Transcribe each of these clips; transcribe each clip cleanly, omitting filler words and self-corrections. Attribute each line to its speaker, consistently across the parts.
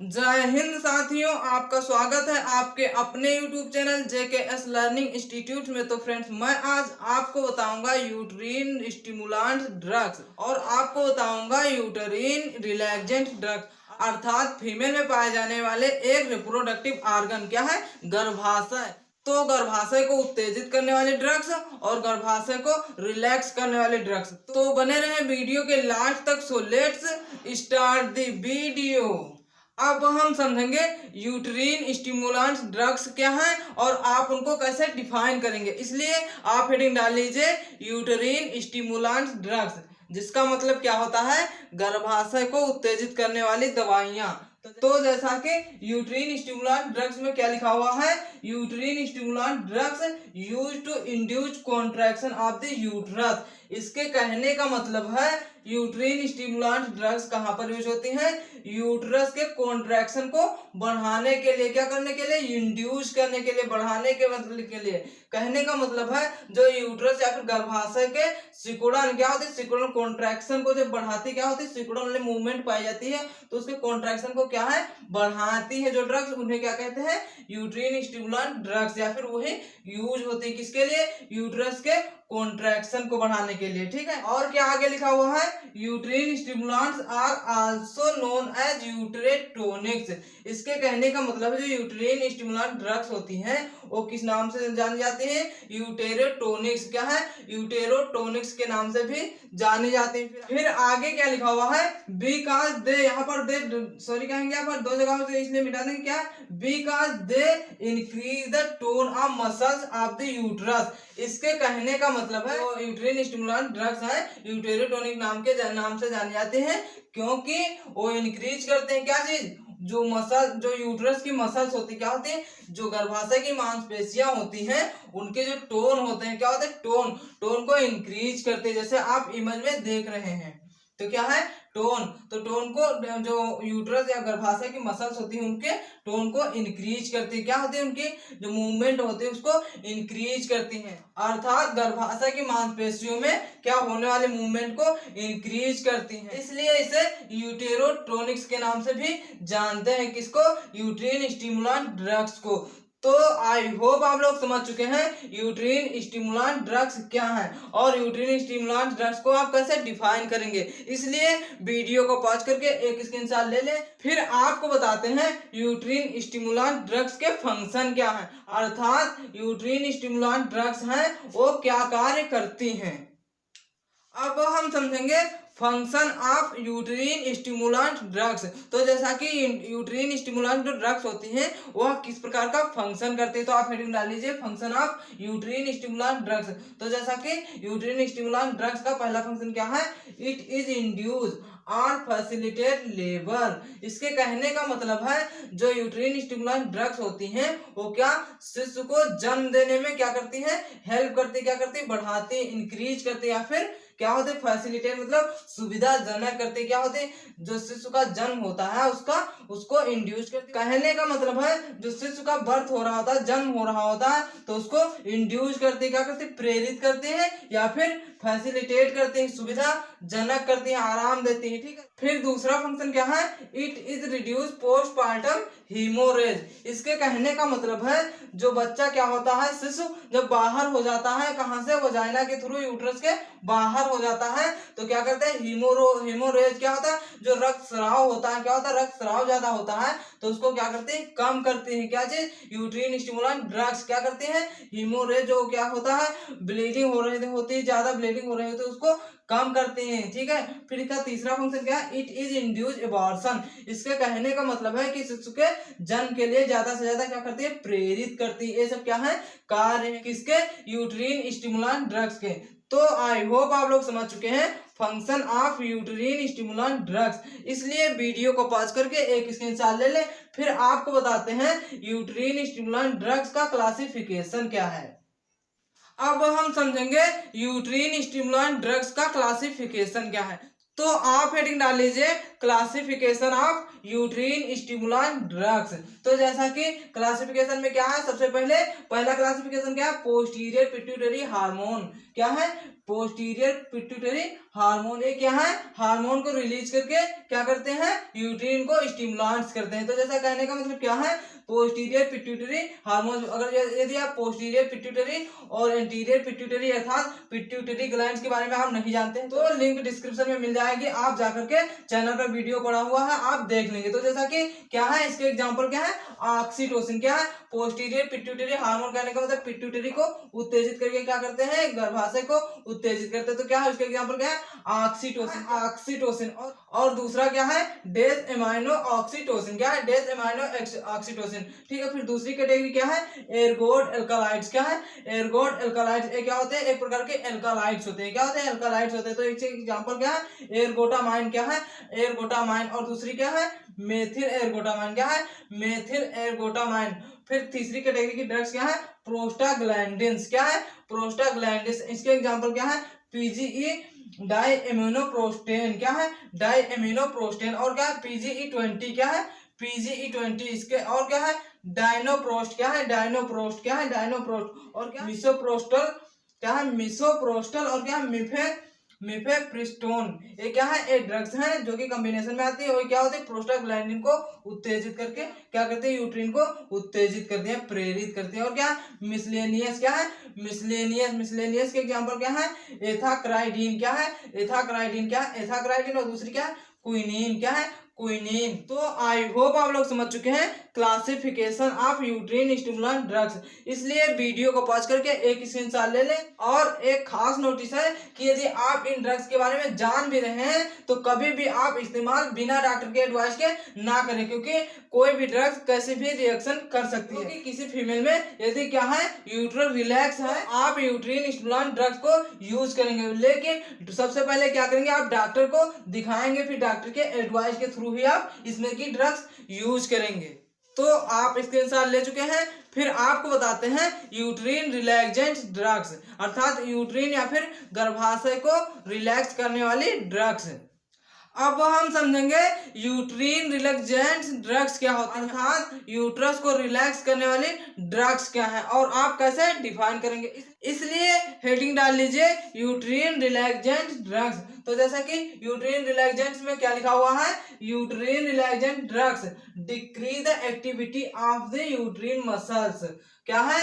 Speaker 1: जय हिंद साथियों, आपका स्वागत है आपके अपने YouTube channel JKS learning institute में। तो फ्रेंड्स, मैं आज आपको बताऊंगा यूट्रीन स्टिमुलांट ड्रग्स और आपको बताऊंगा यूटरीन रिलैक्सेंट ड्रग्स, अर्थात फीमेल में पाए जाने वाले एक रिप्रोडक्टिव ऑर्गन क्या है, गर्भाशय। तो गर्भाशय को उत्तेजित करने वाले ड्रग्स और गर्भाशय को रिलैक्स करने वाले ड्रग्स। तो बने रहे वीडियो के लास्ट तक। So let's start the video. अब हम समझेंगे यूट्रीन स्टिमुलेंट्स ड्रग्स क्या हैं और आप उनको कैसे डिफाइन करेंगे। इसलिए आप हेडिंग डाल लीजिए यूट्रीन स्टिमुलेंट्स ड्रग्स, जिसका मतलब क्या होता है, गर्भाशय को उत्तेजित करने वाली दवाइयां। तो जैसा कि यूट्रीन स्टिमुलेंट ड्रग्स में क्या लिखा हुआ है, uterine stimulant drugs used to induce contraction of the uterus. इसके कहने का मतलब है यूट्रीन स्टिमुलेंट ड्रग्स कहां पर यूज होती हैं, यूट्रस के कॉन्ट्रैक्शन को बढ़ाने के लिए, क्या करने के लिए, इंड्यूस करने के लिए, बढ़ाने के मतलब के लिए। कहने का मतलब है जो यूट्रस या फिर गर्भाशय के सिकुड़न क्या होती है, सिकुड़न कॉन्ट्रैक्शन को जब बढ़ाती क्या होती है, सिकुड़न वाली मूवमेंट पाई जाती है, तो उसके कॉन्ट्रैक्शन को क्या है, बढ़ाती है जो ड्रग्स, उन्हें क्या कहते हैं, यूट्रीन स्टिमुलेंट ड्रग्स। या फिर वही यूज होती है किसके लिए, यूट्रस के कॉन्ट्रैक्शन को बढ़ाने के लिए। ठीक है, और क्या आगे लिखा हुआ है, uterine stimulants are also known as uterotonics. इसके कहने का मतलब है जो यूट्रीन स्टिमुलेंट ड्रग्स होती हैं वो किस नाम से जानी जाती है, यूटेरोटोनिक्स। क्या है, यूटेरोटोनिक्स के नाम से भी जानी जाती है। फिर आगे क्या लिखा हुआ है, बिकॉज दे, यहाँ पर दे सॉरी कहेंगे, यहाँ पर दो जगह से इसलिए मिटा देंगे, क्या, because they increase the tone of muscles of the uterus. इसके कहने का मतलब है जो यूट्रीन स्टिमुलेंट ड्रग्स है यूटेरोटोनिक नाम से जाने जाते हैं, क्योंकि वो इंक्रीज करते हैं क्या चीज, जो मसल, जो यूट्रस की मसल्स होती क्या होती है, जो गर्भाशय की मांसपेशियां होती हैं, उनके जो टोन होते हैं क्या होते हैं, टोन को इंक्रीज करते हैं। जैसे आप इमेज में देख रहे हैं, तो क्या है, टोन। तो टोन को जो यूट्रस या गर्भाशय की मसल्स होती है उनके टोन को इंक्रीज करती है, क्या होती है, उनकी जो मूवमेंट होती है उसको इंक्रीज करती हैं, अर्थात गर्भाशय की मांसपेशियों में क्या होने वाले मूवमेंट को इंक्रीज करती हैं। इसलिए इसे यूटेरोटोनिक्स के नाम से भी जानते हैं, किसको, यूट्रीन स्टिमुलेंट ड्रग्स को। तो आई होप आप लोग समझ चुके हैं यूट्रीन स्टिमुलेंट ड्रग्स क्या है और यूट्रीन स्टिमुलेंट ड्रग्स को आप कैसे डिफाइन करेंगे। इसलिए वीडियो को पॉज करके एक स्क्रीनशॉट ले लें। फिर आपको बताते हैं यूट्रीन स्टिमुलेंट ड्रग्स के फंक्शन क्या है, अर्थात यूट्रीन स्टिमुलेंट ड्रग्स हैं वो क्या कार्य करती हैं। अब हम समझेंगे function of uterine stimulant drugs. तो जैसा कि यूट्रीन स्टिमुलेंट जो ड्रग्स होती हैं वह किस प्रकार का फंक्शन करती है, तो आप हेडिंग डाल लीजिए function of uterine stimulant drugs. तो जैसा कि यूट्रीन स्टिमुलेंट ड्रग्स का पहला फंक्शन क्या है, इट इज इंड्यूस और फैसिलिटेट लेबर। इसके कहने का मतलब है जो यूट्रीन स्टिमुलेंट ड्रग्स होती हैं वो क्या, शिशु को जन्म देने में क्या करती हैं, हेल्प करती, क्या करती, बढ़ाती, इंक्रीज करती, या फिर क्या होते, फैसिलिटेट मतलब सुविधाजनक करते, क्या होते, जो शिशु का जन्म होता है उसको इंड्यूस करते। कहने का मतलब है जो शिशु का बर्थ हो रहा होता है, जन्म हो रहा होता है, तो उसको इंड्यूस करते, क्या करते, प्रेरित करते हैं, या फिर फैसिलिटेट करते हैं, सुविधाजनक करते हैं, आराम देते हैं। ठीक है, फिर दूसरा फंक्शन क्या है, it is reduce postpartum haemorrhage. इसके कहने का मतलब है जो बच्चा क्या होता है, शिशु जब बाहर हो जाता है, कहां से, वजाइना के थ्रू, यूट्रस के बाहर हो जाता है, तो क्या करते हैं, हीमोरेज क्या होता है, जो रक्तस्राव होता है, क्या होता है, रक्तस्राव ज्यादा होता है, तो उसको क्या करते हैं, कम करते हैं, क्या चीज, यूट्रीन स्टिमुलेंट ड्रग्स क्या करते हैं, हीमोरेज जो क्या होता है, ब्लीडिंग हो रही होती है, ज्यादा ब्लीडिंग हो रही होती है, उसको कम करते हैं। ठीक है, फिर इसका तीसरा फंक्शन क्या है, इट इज इंड्यूस एबॉर्शन। इसके कहने का मतलब है कि शिशु के जन्म के लिए ज्यादा से ज्यादा क्या करती है, प्रेरित करती है। ये सब क्या है, कार्य है किसके, यूट्रीन स्टिमुलेंट ड्रग्स के। तो आई होप आप लोग समझ चुके हैं function of uterine stimulant drugs. इसलिए वीडियो को पॉज करके एक स्क्रीनशॉट ले ले। फिर आपको बताते हैं यूट्रीन स्टिमुलेंट ड्रग्स का क्लासिफिकेशन क्या है। अब हम समझेंगे यूट्रीन स्टिमुलेंट ड्रग्स का क्लासिफिकेशन क्या है। तो आप हेडिंग डाल लीजिए classification of uterine stimulant drugs. तो जैसा कि क्लासिफिकेशन में क्या है, सबसे पहले पहला क्लासिफिकेशन क्या है, पोस्टीरियर पिट्यूटरी हार्मोन। क्या है, पोस्टीरियर पिट्यूटरी हार्मोन, ये क्या है, हार्मोन को रिलीज करके क्या करते हैं, यूट्रीन को स्टिमुलेंट्स करते हैं। तो जैसा कहने का मतलब क्या है, पोस्टीरियर पिट्यूटरी हार्मोन, अगर यदि आप पोस्टीरियर पिट्यूटरी और एंटीरियर पिट्यूटरी अर्थात पिट्यूटरी ग्लैंड्स के बारे में आप नहीं जानते हैं तो लिंक डिस्क्रिप्शन में मिल जाएगी, आप जाकर के चैनल पर वीडियो पड़ा हुआ है, आप देख लेंगे। तो जैसा कि क्या है, इसके एग्जांपल क्या है, ऑक्सीटोसिन, क्या है, पोस्टीरियर पिट्यूटरी हार्मोन, कहने का मतलब पिट्यूटरी को उत्तेजित करके क्या करते हैं, गर्भाशय को उत्तेजित करते हैं। तो क्या है, उसके एग्जांपल क्या है, ऑक्सीटोसिन, ऑक्सीटोसिन। और दूसरा क्या है, डेस एमाइनो ऑक्सीटोसिन, क्या है, डेस एमाइनो ऑक्सीटोसिन। ठीक है, फिर दूसरी कैटेगरी क्या है, एर्गोड एल्कालाइड्स, क्या है, एर्गोड एल्कालाइड्स। ये क्या होते हैं, एक प्रकार के एल्कालाइड्स होते हैं, क्या होते हैं, एल्कालाइड्स होते हैं। तो एक एग्जांपल क्या है, एर्गोटामाइन, क्या है, एर्गोटामाइन। और दूसरी क्या है, मेथिल एर्गोटामाइन, क्या है, मेथिल एर्गोटामाइन। फिर तीसरी कैटेगरी की ड्रग्स क्या है, प्रोस्टाग्लैंडिन्स, क्या है, प्रोस्टाग्लैंडिन्स। इसके एग्जांपल क्या है, पीजीई डाइएमिनोप्रोस्टेन, क्या है, डाइएमिनोप्रोस्टेन। और क्या है, PGE20, क्या है, PGE20। इसके और क्या है, डायनोप्रोस्ट, क्या है, डायनोप्रोस्ट, क्या है, डायनोप्रोस्ट। और क्या, मिसोप्रोस्टल, क्या है, मिसोप्रोस्टल। और क्या है, मिफेप्रिस्टोन। ये क्या है, ये ड्रग्स हैं जो कि कॉम्बिनेशन में आती है। और क्या होती है, प्रोस्टाग्लैंडिन को उत्तेजित करके क्या करते हैं, यूट्रिन को उत्तेजित करते हैं, प्रेरित करते हैं। और क्या, मिसलेनियस, क्या है, मिसलेनियस। मिसलेनियस के एग्जांपल क्या है, एथाक्राइडीन, क्या है, एथाक्राइडीन, क्या है, एथाक्राइडीन। और दूसरी क्या है, क्विनीन, क्या है, क्विनीन। तो आई होप आप लोग समझ चुके हैं classification of uterine stimulant drugs. इसलिए वीडियो को पॉज करके एक स्क्रीनशॉट ले लें। और एक खास नोटिस है कि यदि आप इन ड्रग्स के बारे में जान भी रहे हैं तो कभी भी आप इस्तेमाल बिना डॉक्टर के एडवाइस के ना करें, क्योंकि कोई भी ड्रग्स कैसे भी रिएक्शन कर सकती है। क्योंकि किसी फीमेल में यदि क्या है, यूट्रल रिलैक्स है, आप यूट्रिन स्टिमुलेंट ड्रग्स को यूज करेंगे, लेकिन सबसे पहले क्या करेंगे, आप डॉक्टर को दिखाएंगे, फिर डॉक्टर के एडवाइस के थ्रू ही आप इसमें की ड्रग्स यूज करेंगे। तो आप स्क्रीनशॉट ले चुके हैं। फिर आपको बताते हैं यूट्रिन रिलैक्सेंट ड्रग्स, अर्थात यूट्रिन या फिर गर्भाशय को रिलैक्स करने वाली ड्रग्स। अब हम समझेंगे यूट्रिन रिलैक्सेंट ड्रग्स क्या होते हैं, अर्थात यूट्रस को रिलैक्स करने वाली ड्रग्स क्या है और आप कैसे डिफाइन करेंगे। इसलिए हेडिंग डाल लीजिए यूट्रिन रिलैक्सेंट ड्रग्स। तो जैसा कि यूट्रिन रिलैक्सेंट्स में क्या लिखा हुआ है, uterine relaxant drugs decrease the activity of the uterine muscles. क्या है,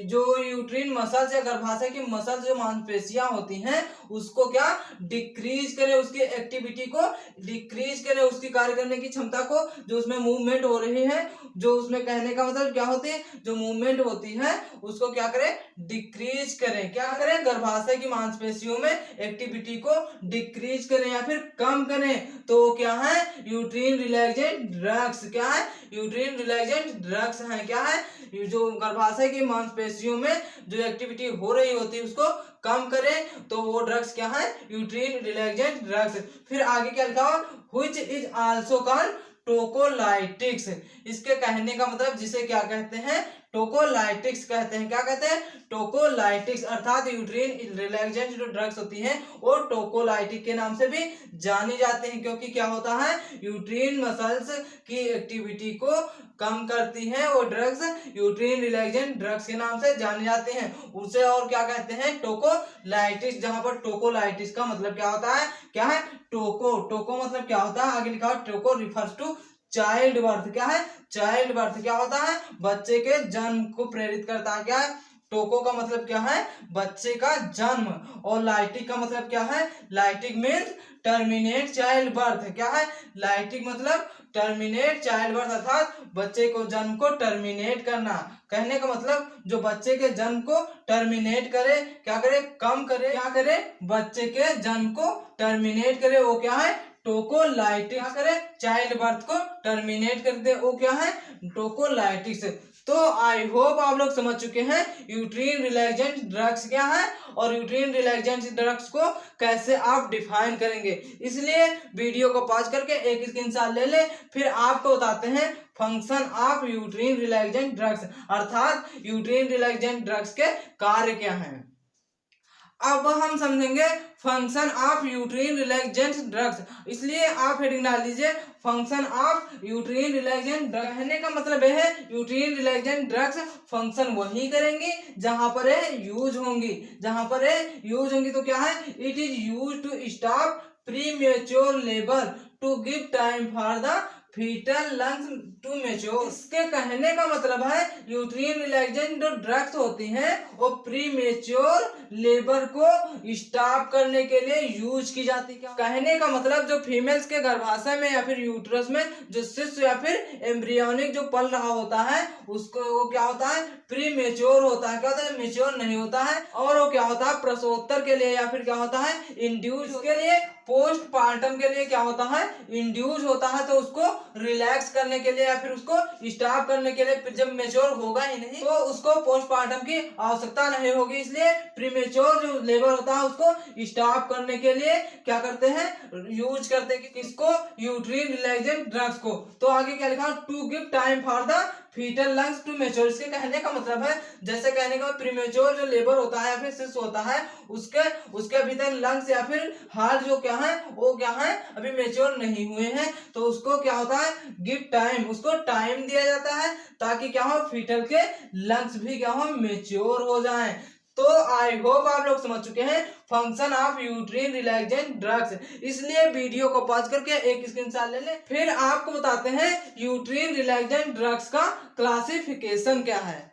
Speaker 1: जो यूट्रिन मसल्स या गर्भाशय की मसल्स जो मांसपेशियां होती हैं उसको क्या डिक्रीज करे, उसकी एक्टिविटी को डिक्रीज करे, उसकी कार्य करने की क्षमता को, जो उसमें मूवमेंट हो रही है, जो उसमें कहने का मतलब क्या होती है, जो मूवमेंट होती है उसको क्या करे, डिक्रीज करे। क्या करे, गर्भाशय की मांसपेशियों में एक्टिविटी को डिक्रीज करें या फिर कम करें। तो क्या है, यूट्रिन रिलैक्सेंट ड्रग्स। क्या है, यूट्रिन रिलैक्सेंट ड्रग्स है। क्या है, जो गर्भाशय की मांसपेशियों में जो एक्टिविटी हो रही होती है उसको कम करें, तो वो ड्रग्स क्या है, यूट्रिन रिलैक्सेंट ड्रग्स। फिर आगे क्या लिखा हुआ, which is also called tocolytics. इसके कहने का मतलब जिसे क्या कहते हैं, टोकोलाइटिक्स कहते हैं। क्या कहते हैं, टोकोलाइटिक्स, अर्थात यूट्रिन रिलैक्सेंट जो ड्रग्स होती हैं वो टोकोलाइटिक के नाम से भी जानी जाती हैं, क्योंकि क्या होता है, यूट्रिन मसल्स की एक्टिविटी को कम करती हैं वो ड्रग्स, यूट्रिन रिलैक्सेंट ड्रग्स के नाम से जाने जाते हैं। उसे और क्या कहते हैं, टोकोलाइटिक्स, जहां पर टोकोलाइटिक्स का मतलब क्या होता है, क्या है, टोको मतलब क्या होता है, आगे लिखा है टोको रिफर्स टू चाइल्ड बर्थ। क्या है, चाइल्ड बर्थ क्या होता है, बच्चे के जन्म को प्रेरित करता है। क्या है, टोको का मतलब क्या है, बच्चे का जन्म। और लाइटिक का मतलब क्या है, lytic means terminate child birth. क्या है, लाइटिक मतलब टर्मिनेट चाइल्ड बर्थ, अर्थात बच्चे को जन्म को टर्मिनेट करना। कहने का मतलब जो बच्चे के जन्म को टर्मिनेट करे, क्या करे, कम करे, क्या करे, बच्चे के जन्म को टर्मिनेट करे, वो क्या है, टोकोलाइटिक्स। क्या करे, चाइल्ड बर्थ को टर्मिनेट कर दे, वो क्या है, टोकोलाइटिक्स। तो आई होप आप लोग समझ चुके हैं यूट्रिन रिलैक्सेंट ड्रग्स क्या है और यूट्रिन रिलैक्सेंट ड्रग्स को कैसे आप डिफाइन करेंगे। इसलिए वीडियो को पॉज करके एक स्क्रीनशॉट ले ले, फिर आपको बताते हैं function of uterine relaxant drugs, अर्थात यूट्रिन रिलैक्सेंट ड्रग्स के कार्य क्या हैं। अब हम समझेंगे function of uterine relaxant drugs. इसलिए आप हेडिंग डाल दीजिए function of uterine relaxant drugs. कहने का मतलब यह है यूट्रीन रिलैक्सेंट ड्रग्स फंक्शन वही करेंगी जहां पर यूज होंगी। जहां पर यूज होंगी तो क्या है, it is used to stop premature labour to give time for the fetal lungs to mature. इसके कहने का मतलब है यूट्रीन रिलैक्सेंट जो ड्रग्स होती हैं वो प्रीमेच्योर लेबर को स्टॉप करने के लिए यूज की जाती है। कहने का मतलब जो फीमेल्स के गर्भाशय में या फिर यूट्रस में जो शिशु या फिर एम्ब्रियोनिक जो पल रहा होता है उसको वो क्या होता है, प्रीमेच्योर होता है। क्या होता है, मेच्योर नहीं होता है। और वो क्या होता है, प्रसवोत्तर के लिए या फिर क्या होता है, इंड्यूस के लिए, पोस्टपार्टम के लिए क्या होता है, इंड्यूस होता है। तो उसको रिलैक्स करने के लिए या फिर उसको स्टॉप करने के लिए, जब मेच्योर होगा ही नहीं तो उसको पोस्टपार्टम की आवश्यकता नहीं होगी। इसलिए प्रीमेच्योर जो लेबर होता है उसको स्टॉप करने के लिए क्या करते हैं, यूज करते हैं किसको, यूट्रीन रिलैक्सेंट ड्रग्स को। तो आगे क्या लिखा, to give time for the fetal lungs to mature. इसके कहने का मतलब है जैसे कहने का प्रीमेच्योर जो लेबर होता है या फिर शिशु होता है उसके भीतर लंग्स या फिर हार्ट जो क्या है वो क्या है अभी मेच्योर नहीं हुए हैं। तो उसको क्या होता है, गिव टाइम, उसको टाइम दिया जाता है ताकि क्या हो, फीटल के लंग्स भी क्या हो, मेच्योर हो जाएं। तो आई होप आप लोग समझ चुके हैं function of uterine relaxant drugs. इसलिए वीडियो को पॉज करके एक स्क्रीनशॉट ले लें। फिर आपको बताते हैं यूट्रीन रिलैक्सेंट ड्रग्स का क्लासिफिकेशन क्या है।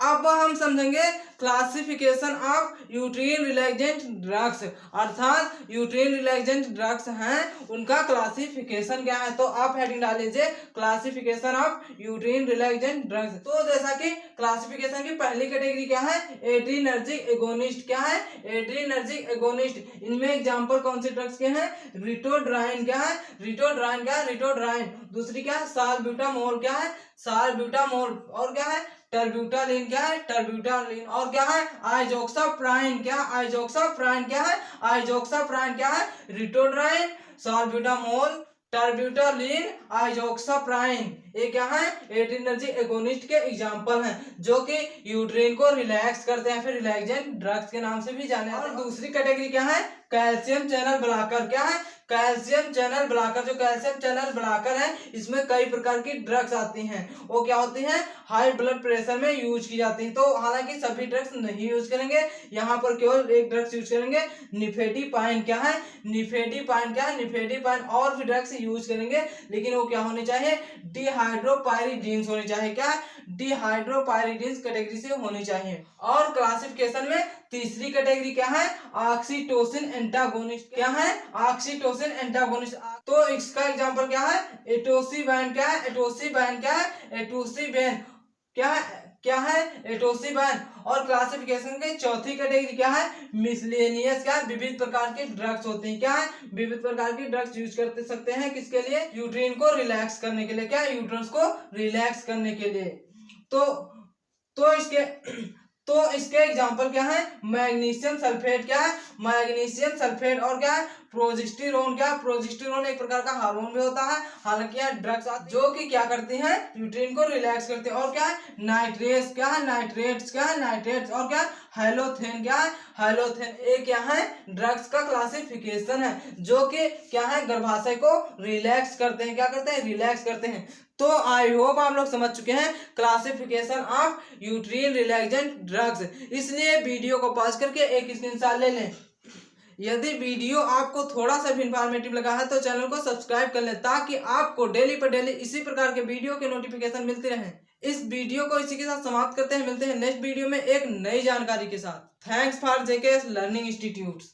Speaker 1: अब हम समझेंगे classification of uterine relaxant drugs, अर्थात यूट्रीन रिलैक्सेंट ड्रग्स हैं उनका क्लासिफिकेशन क्या है। तो आप हेडिंग डाल लीजिए classification of uterine relaxant drugs. तो जैसा कि क्लासिफिकेशन की पहली कैटेगरी क्या है, एड्रीनर्जिक एगोनिस्ट। क्या है, एड्रीनर्जिक एगोनिस्ट। इनमें एग्जांपल कौन से ड्रग्स के हैं, रिटोड्राइन। क्या है, रिटोड्राइन। क्या है, रिटोड्राइन। दूसरी क्या है, साल्ब्यूटामोल। क्या है, साल्ब्यूटामोल। और क्या है, टर्ब्यूटालिन। क्या है, टर्ब्यूटालिन। और क्या है, आइजोक्साप्राइन। क्या, आइजोक्साप्राइन। क्या है, आइजोक्साप्राइन। क्या है, रिटोड्राइन, साल्ब्यूटामोल, टर्ब्यूटालिन, आइजोक्साप्राइन। ये क्या है, एड्रीनर्जिक एगोनिस्ट के एग्जांपल हैं जो कि यूट्रीन को रिलैक्स करते हैं, फिर रिलैक्सेंट ड्रग्स के नाम से भी जाने जाते हैं। और दूसरी कैटेगरी क्या है, कैल्शियम चैनल ब्लॉकर। क्या है, कैल्शियम चैनल ब्लॉकर। जो कैल्शियम चैनल ब्लॉकर है इसमें कई प्रकार की ड्रग्स आती हैं। वो क्या होती हैं, हाई ब्लड प्रेशर में यूज की जाती है। तो हालांकि सभी ड्रग्स नहीं यूज करेंगे, यहाँ पर केवल एक ड्रग्स यूज करेंगे, निफेडिपाइन। क्या है, निफेडिपाइन। क्या है, निफेडिपाइन। और भी ड्रग्स यूज करेंगे लेकिन वो क्या होनी चाहिए, डिहाइड्रोपायरिडीन्स होनी चाहिए। क्या है, डिहाइड्रोपायरिडीन्स कैटेगरी से होनी चाहिए। और क्लासिफिकेशन में तीसरी कैटेगरी क्या है, ऑक्सीटोसिन एंटागोनिस्ट। क्या है, ऑक्सीटोसिन एंटागोनिस्ट। तो इसका एग्जांपल क्या है, एटोसिबैन। क्या है, एटोसिबैन। क्या है, एटोसिबैन। क्या है, क्या है, एटोसिबैन। और क्लासिफिकेशन की चौथी कैटेगरी क्या है, मिसलेनियस। क्या, विविध प्रकार के ड्रग्स होते हैं। क्या है, विविध प्रकार के ड्रग्स यूज करते सकते हैं किसके लिए, यूट्रीन को रिलैक्स करने के लिए। क्या, यूट्रस को रिलैक्स करने के लिए। तो इसके एग्जांपल क्या है, मैग्नीशियम सल्फेट। क्या है, मैग्नीशियम सल्फेट। और क्या है, प्रोजेस्टेरोन। क्या, प्रोजेस्टेरोन एक प्रकार का हार्मोन भी होता है, हालांकि यह ड्रग्स जो कि क्या करती हैं, यूट्रीन को रिलैक्स करते हैं। और क्या है, नाइट्रेट्स। क्या है, नाइट्रेट्स। क्या है, नाइट्रेट्स। और क्या, हैलोथेन। क्या है, हैलोथेन। ये क्या है, ड्रग्स का क्लासिफिकेशन है जो कि क्या है, गर्भाशय को रिलैक्स करते हैं। क्या करते हैं, रिलैक्स करते हैं। तो आई होप आप लोग समझ चुके हैं classification of uterine relaxant drugs. इसलिए वीडियो को पॉज करके एक स्क्रीनशॉट ले लें। यदि वीडियो आपको थोड़ा सा भी इंफॉर्मेटिव लगा है तो चैनल को सब्सक्राइब कर लें ताकि आपको डेली पर डेली इसी प्रकार के वीडियो के नोटिफिकेशन मिलते रहें। इस वीडियो को इसी के साथ समाप्त करते हैं, मिलते हैं नेक्स्ट वीडियो में एक नई जानकारी के साथ। Thanks for JK learning institute.